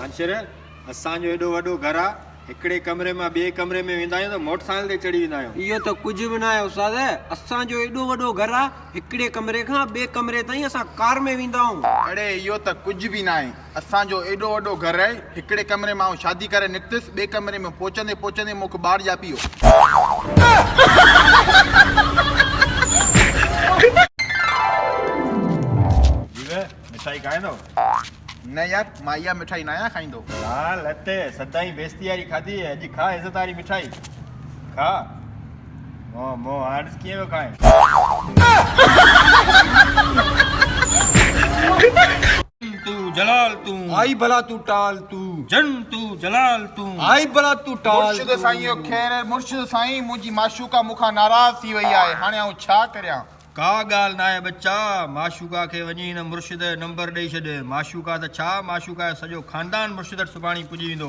अंशर असांजो एॾो वॾो घर आहे, हिकिड़े कमरे मां ॿिए कमरे में वेंदा आहियूं त मोटरसाइकिल ते चढ़ी वेंदा आहियूं। इहो त कुझु बि न आहे उस्ताद, असांजो एॾो वॾो घर आहे, हिकिड़े कमरे खां ॿिए कमरे ताईं असां कार में वेंदा आहियूं। अड़े इहो त कुझु बि न आहे। असांजो एॾो वॾो घर आहे, हिकिड़े कमरे मां शादी करे निकितसि, ॿिए कमरे में पहुचंदे पहुचंदे मूंखे ॿार ॼापी वियो। मिठाई खाईंदो? न यार, मां इहा मिठाई न आहियां खाईंदो। हा लते सदाई बेस्ती वारी खाधी है, अॼु खा इज़त वारी मिठाई खा। मो हार्ड्स कीअं पियो खाए? तू जलाल तू आई भला तू टाल तू, जन तू जलाल तू आई भला तू टाल। मुर्शिद साईं ख़ैर, मुर्शिद साईं मुंहिंजी माशूका मूंखां नाराज़ थी वई आहे, हाणे आउं छा करियां? का ॻाल्हि न आहे बच्चा, माशूका खे वञी हिन मुर्शिद नंबर ॾेई छॾ। माशूका त छा, माशूका जो सॼो ख़ानदान मुर्शिद सुभाणे पुॼी वेंदो।